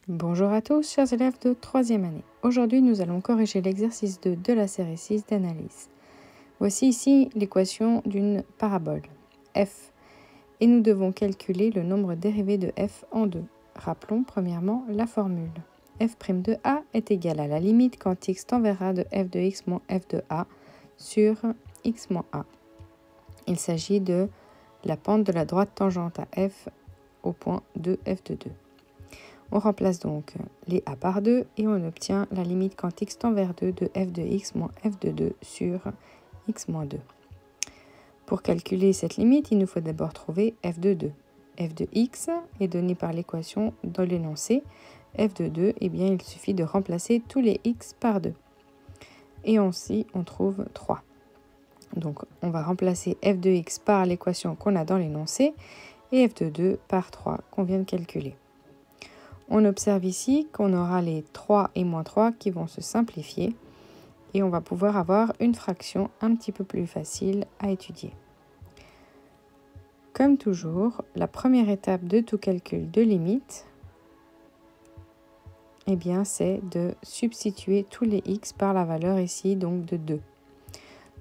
Bonjour à tous, chers élèves de 3e année. Aujourd'hui, nous allons corriger l'exercice 2 de la série 6 d'analyse. Voici ici l'équation d'une parabole, f, et nous devons calculer le nombre dérivé de f en 2. Rappelons premièrement la formule. f' de a est égal à la limite quand x tend vers a de f de x moins f de a sur x moins a. Il s'agit de la pente de la droite tangente à f au point de f de 2. On remplace donc les a par 2 et on obtient la limite quand x tend vers 2 de f de x moins f de 2 sur x moins 2. Pour calculer cette limite, il nous faut d'abord trouver f de 2. f de x est donné par l'équation dans l'énoncé. f de 2, eh bien, il suffit de remplacer tous les x par 2. Et ainsi, on trouve 3. Donc, on va remplacer f de x par l'équation qu'on a dans l'énoncé et f de 2 par 3 qu'on vient de calculer. On observe ici qu'on aura les 3 et moins 3 qui vont se simplifier et on va pouvoir avoir une fraction un petit peu plus facile à étudier. Comme toujours, la première étape de tout calcul de limite, eh bien, c'est de substituer tous les x par la valeur ici donc de 2.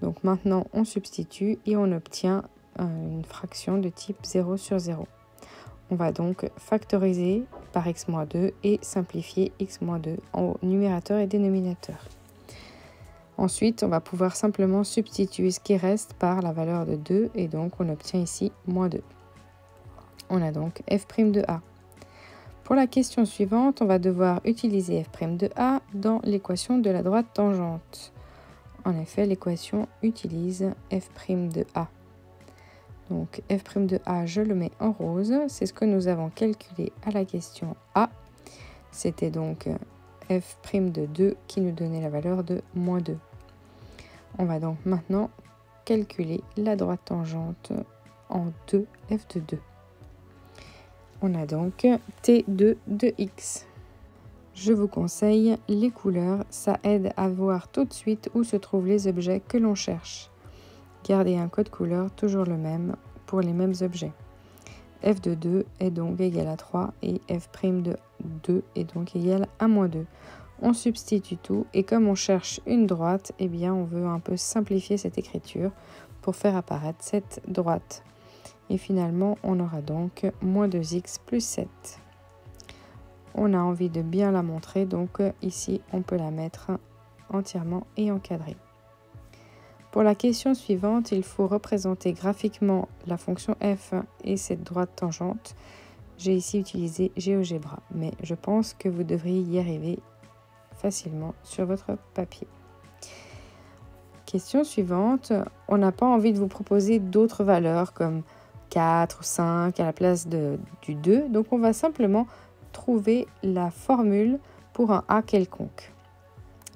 Donc maintenant, on substitue et on obtient une fraction de type 0 sur 0. On va donc factoriser par x-2 et simplifier x-2 en numérateur et dénominateur. Ensuite, on va pouvoir simplement substituer ce qui reste par la valeur de 2 et donc on obtient ici moins 2. On a donc f' de a. Pour la question suivante, on va devoir utiliser f' de a dans l'équation de la droite tangente. En effet, l'équation utilise f' de a. Donc f' de a, je le mets en rose. C'est ce que nous avons calculé à la question A. C'était donc f' de 2 qui nous donnait la valeur de moins 2. On va donc maintenant calculer la droite tangente en 2 f de 2. On a donc T2 de x. Je vous conseille les couleurs, ça aide à voir tout de suite où se trouvent les objets que l'on cherche. Gardez un code couleur toujours le même pour les mêmes objets. f de 2 est donc égal à 3 et f' de 2 est donc égal à moins 2. On substitue tout et comme on cherche une droite, eh bien on veut un peu simplifier cette écriture pour faire apparaître cette droite. Et finalement, on aura donc moins 2x plus 7. On a envie de bien la montrer, donc ici on peut la mettre entièrement et encadrée. Pour la question suivante, il faut représenter graphiquement la fonction f et cette droite tangente. J'ai ici utilisé GeoGebra, mais je pense que vous devriez y arriver facilement sur votre papier. Question suivante, on n'a pas envie de vous proposer d'autres valeurs comme 4 ou 5 à la place du 2, donc on va simplement trouver la formule pour un a quelconque.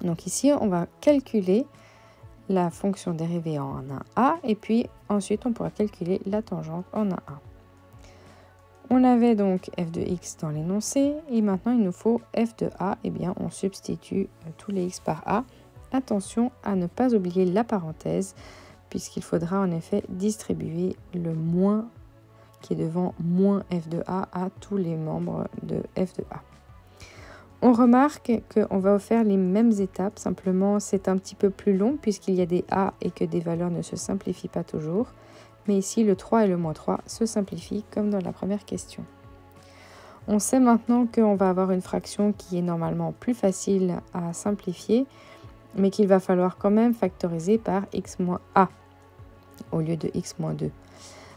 Donc ici, on va calculer la fonction dérivée en un a et puis ensuite on pourra calculer la tangente en un a. On avait donc f de x dans l'énoncé et maintenant il nous faut f de a. Eh bien on substitue tous les x par a. Attention à ne pas oublier la parenthèse puisqu'il faudra en effet distribuer le moins qui est devant moins f de a à tous les membres de f de a. On remarque qu'on va faire les mêmes étapes, simplement c'est un petit peu plus long puisqu'il y a des a et que des valeurs ne se simplifient pas toujours. Mais ici, le 3 et le moins 3 se simplifient comme dans la première question. On sait maintenant qu'on va avoir une fraction qui est normalement plus facile à simplifier, mais qu'il va falloir quand même factoriser par x moins a au lieu de x moins 2.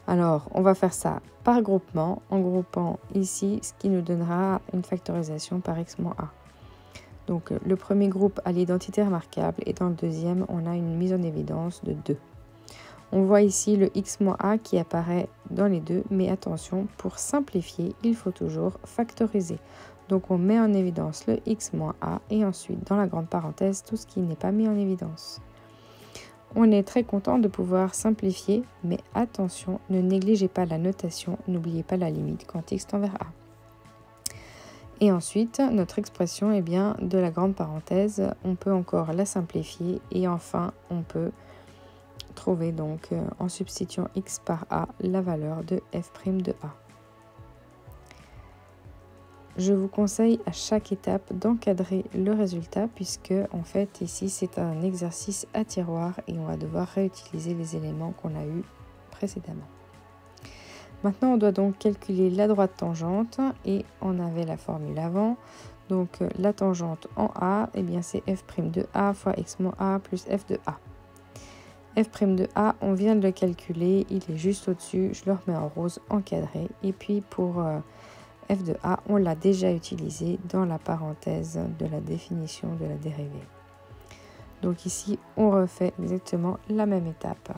Alors, on va faire ça par groupement, en groupant ici, ce qui nous donnera une factorisation par x moins a. Donc, le premier groupe a l'identité remarquable et dans le deuxième, on a une mise en évidence de 2. On voit ici le x moins a qui apparaît dans les deux, mais attention, pour simplifier, il faut toujours factoriser. Donc, on met en évidence le x moins a et ensuite, dans la grande parenthèse, tout ce qui n'est pas mis en évidence. On est très content de pouvoir simplifier, mais attention, ne négligez pas la notation, n'oubliez pas la limite quand x tend vers a. Et ensuite, notre expression, eh bien, de la grande parenthèse, on peut encore la simplifier et enfin, on peut trouver donc en substituant x par a la valeur de f' de a. je vous conseille à chaque étape d'encadrer le résultat puisque en fait ici c'est un exercice à tiroir et on va devoir réutiliser les éléments qu'on a eus précédemment. Maintenant on doit donc calculer la droite tangente et on avait la formule avant. Donc la tangente en A, eh bien c'est f' de A fois x moins A plus f de A. F' de A, on vient de le calculer, il est juste au-dessus, je le remets en rose encadré. Et puis pour f de A, on l'a déjà utilisé dans la parenthèse de la définition de la dérivée. Donc ici, on refait exactement la même étape.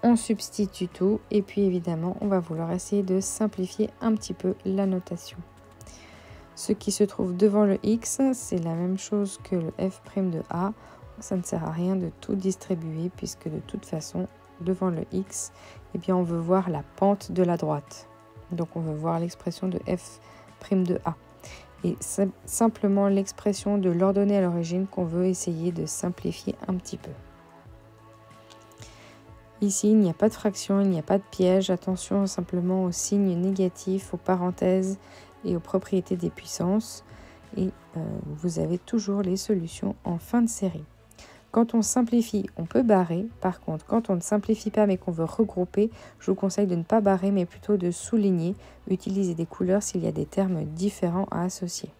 On substitue tout et puis évidemment, on va vouloir essayer de simplifier un petit peu la notation. Ce qui se trouve devant le x, c'est la même chose que le f' de A. Ça ne sert à rien de tout distribuer puisque de toute façon, devant le x, eh bien, on veut voir la pente de la droite. Donc on veut voir l'expression de f' de A. Et c'est simplement l'expression de l'ordonnée à l'origine qu'on veut essayer de simplifier un petit peu. Ici, il n'y a pas de fraction, il n'y a pas de piège. Attention simplement aux signes négatifs, aux parenthèses et aux propriétés des puissances. Et vous avez toujours les solutions en fin de série. Quand on simplifie, on peut barrer. Par contre, quand on ne simplifie pas mais qu'on veut regrouper, je vous conseille de ne pas barrer mais plutôt de souligner, utiliser des couleurs s'il y a des termes différents à associer.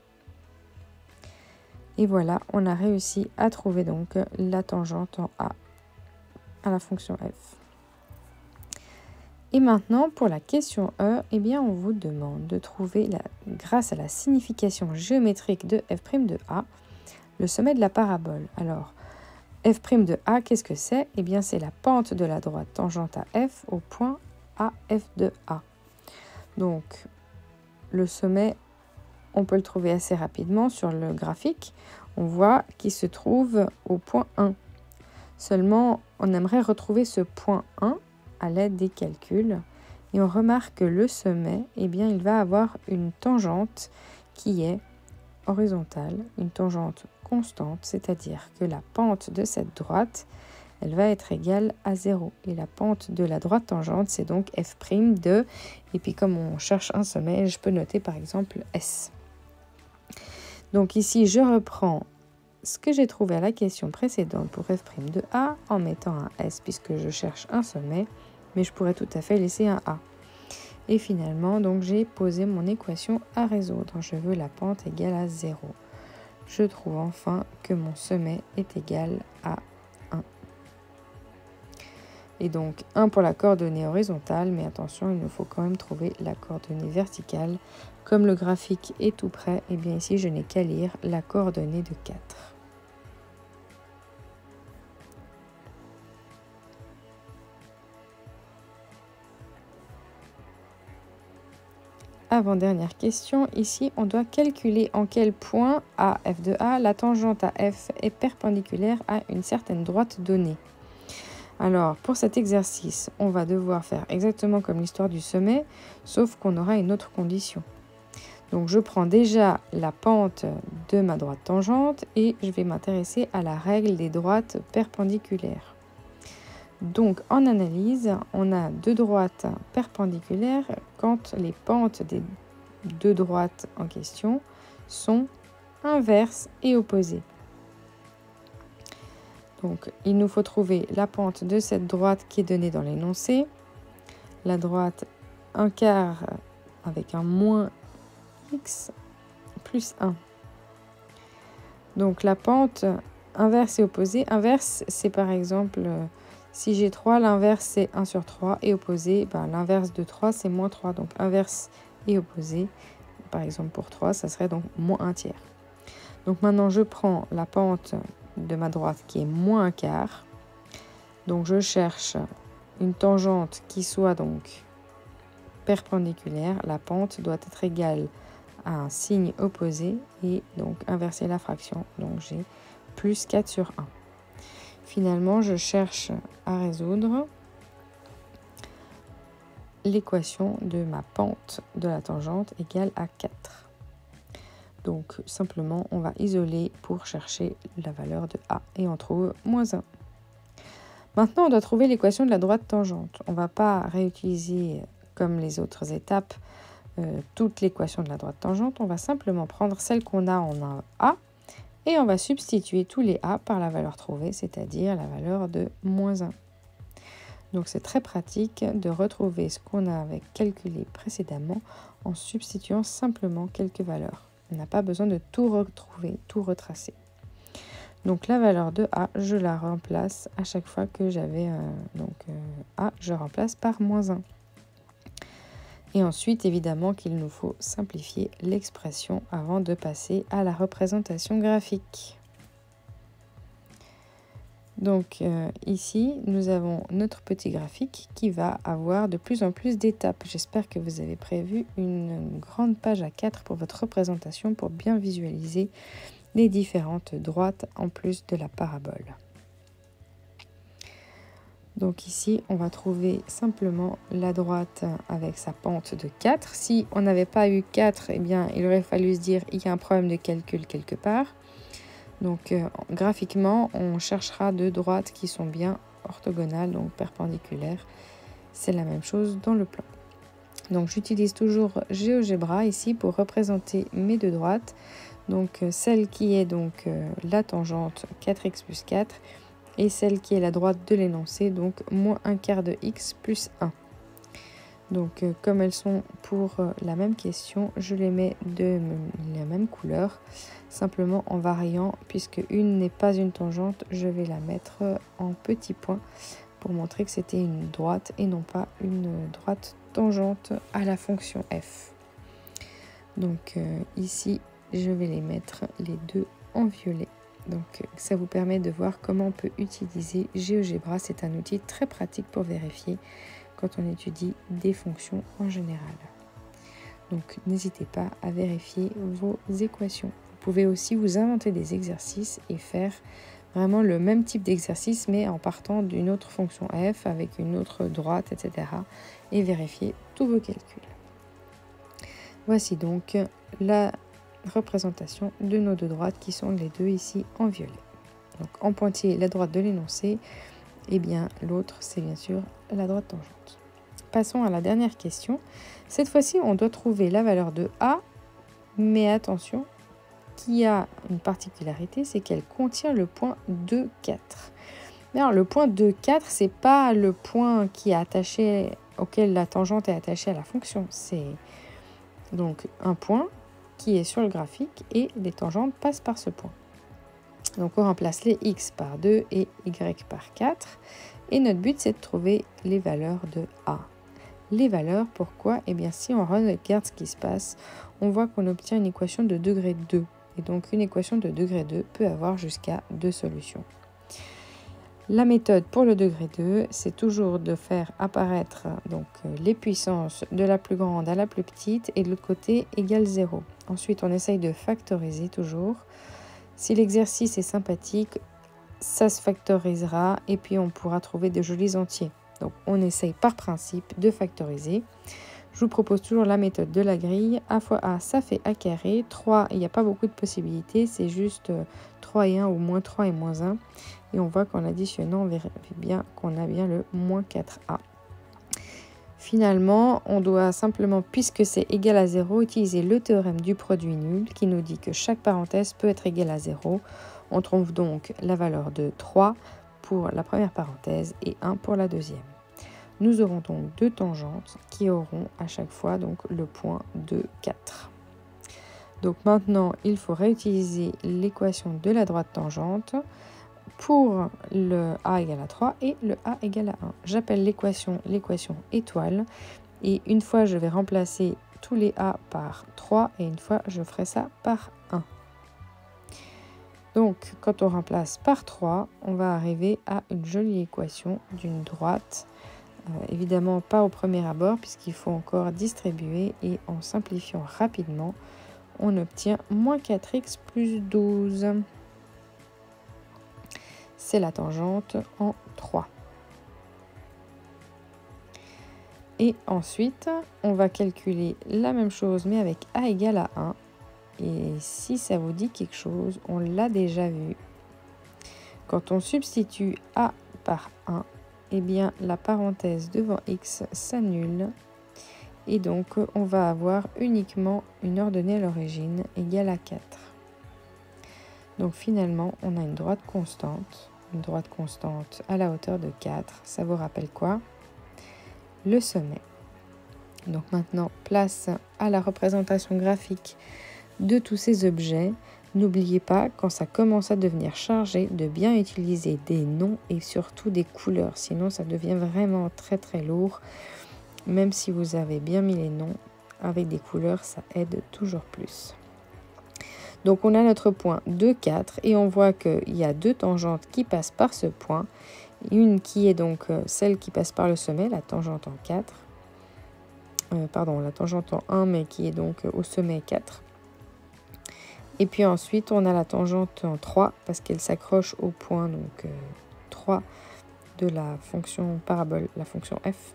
Et voilà, on a réussi à trouver donc la tangente en A à la fonction f. Et maintenant, pour la question E, eh bien, on vous demande de trouver, grâce à la signification géométrique de f' de A, le sommet de la parabole. Alors, f' de A, qu'est-ce que c'est? Eh bien, c'est la pente de la droite tangente à f au point AF de A. Donc, le sommet, on peut le trouver assez rapidement sur le graphique. On voit qu'il se trouve au point 1. Seulement, on aimerait retrouver ce point 1 à l'aide des calculs. Et on remarque que le sommet, eh bien, il va avoir une tangente qui est horizontale, une tangente constante, c'est-à-dire que la pente de cette droite, elle va être égale à 0. Et la pente de la droite tangente, c'est donc f' de, et puis comme on cherche un sommet, je peux noter par exemple S. Donc ici, je reprends ce que j'ai trouvé à la question précédente pour f' de A en mettant un S puisque je cherche un sommet, mais je pourrais tout à fait laisser un A. Et finalement, donc j'ai posé mon équation à résoudre. Je veux la pente égale à 0. Je trouve enfin que mon sommet est égal à 1. Et donc 1 pour la coordonnée horizontale, mais attention, il nous faut quand même trouver la coordonnée verticale. Comme le graphique est tout près, et bien ici je n'ai qu'à lire la coordonnée de 4. Avant-dernière question, ici on doit calculer en quel point à f de A la tangente à f est perpendiculaire à une certaine droite donnée. Alors pour cet exercice, on va devoir faire exactement comme l'histoire du sommet, sauf qu'on aura une autre condition. Donc je prends déjà la pente de ma droite tangente et je vais m'intéresser à la règle des droites perpendiculaires. Donc en analyse, on a deux droites perpendiculaires quand les pentes des deux droites en question sont inverses et opposées. Donc il nous faut trouver la pente de cette droite qui est donnée dans l'énoncé, la droite 1 quart avec un moins x plus 1. Donc la pente inverse et opposée, inverse c'est par exemple... Si j'ai 3, l'inverse c'est 1 sur 3 et opposé, l'inverse de 3 c'est moins 3. Donc inverse et opposé, par exemple pour 3, ça serait donc moins 1 tiers. Donc maintenant je prends la pente de ma droite qui est moins 1 quart. Donc je cherche une tangente qui soit donc perpendiculaire. La pente doit être égale à un signe opposé et donc inverser la fraction. Donc j'ai plus 4 sur 1. Finalement, je cherche à résoudre l'équation de ma pente de la tangente égale à 4. Donc, simplement, on va isoler pour chercher la valeur de A et on trouve moins 1. Maintenant, on doit trouver l'équation de la droite tangente. On ne va pas réutiliser, comme les autres étapes, toute l'équation de la droite tangente, on va simplement prendre celle qu'on a en un a et on va substituer tous les a par la valeur trouvée, c'est-à-dire la valeur de moins 1. Donc c'est très pratique de retrouver ce qu'on avait calculé précédemment en substituant simplement quelques valeurs. On n'a pas besoin de tout retrouver, tout retracer. Donc la valeur de a, je la remplace à chaque fois que j'avais a, je remplace par moins 1. Et ensuite, évidemment qu'il nous faut simplifier l'expression avant de passer à la représentation graphique. Donc ici, nous avons notre petit graphique qui va avoir de plus en plus d'étapes. J'espère que vous avez prévu une grande page A4 pour votre représentation pour bien visualiser les différentes droites en plus de la parabole. Donc ici, on va trouver simplement la droite avec sa pente de 4. Si on n'avait pas eu 4, eh bien, il aurait fallu se dire qu'il y a un problème de calcul quelque part. Donc graphiquement, on cherchera deux droites qui sont bien orthogonales, donc perpendiculaires. C'est la même chose dans le plan. Donc j'utilise toujours GeoGebra ici pour représenter mes deux droites. Donc celle qui est donc la tangente 4x plus 4 et celle qui est la droite de l'énoncé, donc moins 1/4 de x plus 1. Donc comme elles sont pour la même question, je les mets de la même couleur, simplement en variant, puisque une n'est pas une tangente, je vais la mettre en petits points pour montrer que c'était une droite et non pas une droite tangente à la fonction f. Donc ici, je vais les mettre les deux en violet. Donc ça vous permet de voir comment on peut utiliser GeoGebra. C'est un outil très pratique pour vérifier quand on étudie des fonctions en général. Donc n'hésitez pas à vérifier vos équations. Vous pouvez aussi vous inventer des exercices et faire vraiment le même type d'exercice mais en partant d'une autre fonction f avec une autre droite, etc. et vérifier tous vos calculs. Voici donc la représentation de nos deux droites qui sont les deux ici en violet. Donc en pointillé la droite de l'énoncé et bien l'autre c'est bien sûr la droite tangente. Passons à la dernière question. Cette fois-ci on doit trouver la valeur de a, mais attention, qui a une particularité, c'est qu'elle contient le point 2, 4. Alors le point 2, 4, c'est pas le point qui est attaché, auquel la tangente est attachée à la fonction, c'est donc un point qui est sur le graphique et les tangentes passent par ce point. Donc on remplace les x par 2 et y par 4 et notre but c'est de trouver les valeurs de a. Les valeurs, pourquoi? Eh bien si on regarde ce qui se passe, on voit qu'on obtient une équation de degré 2 et donc une équation de degré 2 peut avoir jusqu'à 2 solutions. La méthode pour le degré 2, c'est toujours de faire apparaître donc, les puissances de la plus grande à la plus petite et de l'autre côté égale 0. Ensuite, on essaye de factoriser toujours. Si l'exercice est sympathique, ça se factorisera et puis on pourra trouver de jolis entiers. Donc, on essaye par principe de factoriser. Je vous propose toujours la méthode de la grille. A fois A, ça fait A carré. 3, il n'y a pas beaucoup de possibilités. C'est juste 3 et 1 ou moins 3 et moins 1. Et on voit qu'en additionnant, on verra bien qu'on a bien le moins 4A. Finalement, on doit simplement, puisque c'est égal à 0, utiliser le théorème du produit nul qui nous dit que chaque parenthèse peut être égale à 0. On trouve donc la valeur de 3 pour la première parenthèse et 1 pour la deuxième. Nous aurons donc deux tangentes qui auront à chaque fois donc le point 2, 4. Donc maintenant, il faut réutiliser l'équation de la droite tangente pour le a égale à 3 et le a égale à 1. J'appelle l'équation étoile et une fois je vais remplacer tous les a par 3 et une fois je ferai ça par 1. Donc quand on remplace par 3, on va arriver à une jolie équation d'une droite. Évidemment pas au premier abord puisqu'il faut encore distribuer et en simplifiant rapidement, on obtient moins 4x plus 12. C'est la tangente en 3. Et ensuite, on va calculer la même chose mais avec a égale à 1. Et si ça vous dit quelque chose, on l'a déjà vu. Quand on substitue a par 1, eh bien la parenthèse devant x s'annule Et donc, on va avoir uniquement une ordonnée à l'origine égale à 4. Donc finalement, on a une droite constante à la hauteur de 4. Ça vous rappelle quoi? Le sommet. Donc maintenant, place à la représentation graphique de tous ces objets. N'oubliez pas, quand ça commence à devenir chargé, de bien utiliser des noms et surtout des couleurs. Sinon, ça devient vraiment très très lourd. Même si vous avez bien mis les noms, avec des couleurs, ça aide toujours plus. Donc on a notre point 2, 4 et on voit qu'il y a 2 tangentes qui passent par ce point. Une qui est donc celle qui passe par le sommet, la tangente en 4. La tangente en 1, mais qui est donc au sommet 4. Et puis ensuite, on a la tangente en 3 parce qu'elle s'accroche au point 3 de la fonction parabole, la fonction f.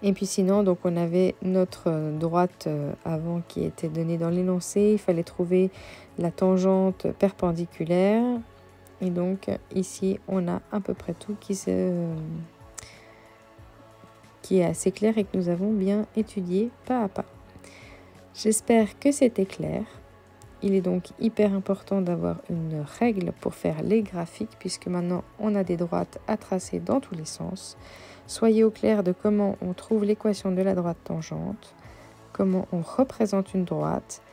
Et puis sinon, donc on avait notre droite avant qui était donnée dans l'énoncé. Il fallait trouver la tangente perpendiculaire. Et donc ici, on a à peu près tout qui est assez clair et que nous avons bien étudié pas à pas. J'espère que c'était clair. Il est donc hyper important d'avoir une règle pour faire les graphiques puisque maintenant on a des droites à tracer dans tous les sens. Soyez au clair de comment on trouve l'équation de la droite tangente, comment on représente une droite.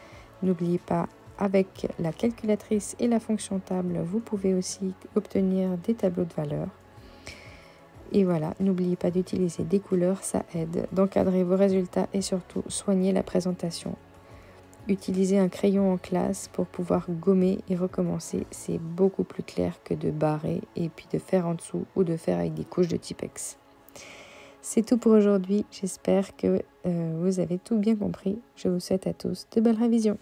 N'oubliez pas, avec la calculatrice et la fonction table, vous pouvez aussi obtenir des tableaux de valeurs. Et voilà, n'oubliez pas d'utiliser des couleurs, ça aide d'encadrer vos résultats et surtout soigner la présentation. Utilisez un crayon en classe pour pouvoir gommer et recommencer. C'est beaucoup plus clair que de barrer et puis de faire en dessous ou de faire avec des couches de Tipex. C'est tout pour aujourd'hui. J'espère que vous avez tout bien compris. Je vous souhaite à tous de belles révisions.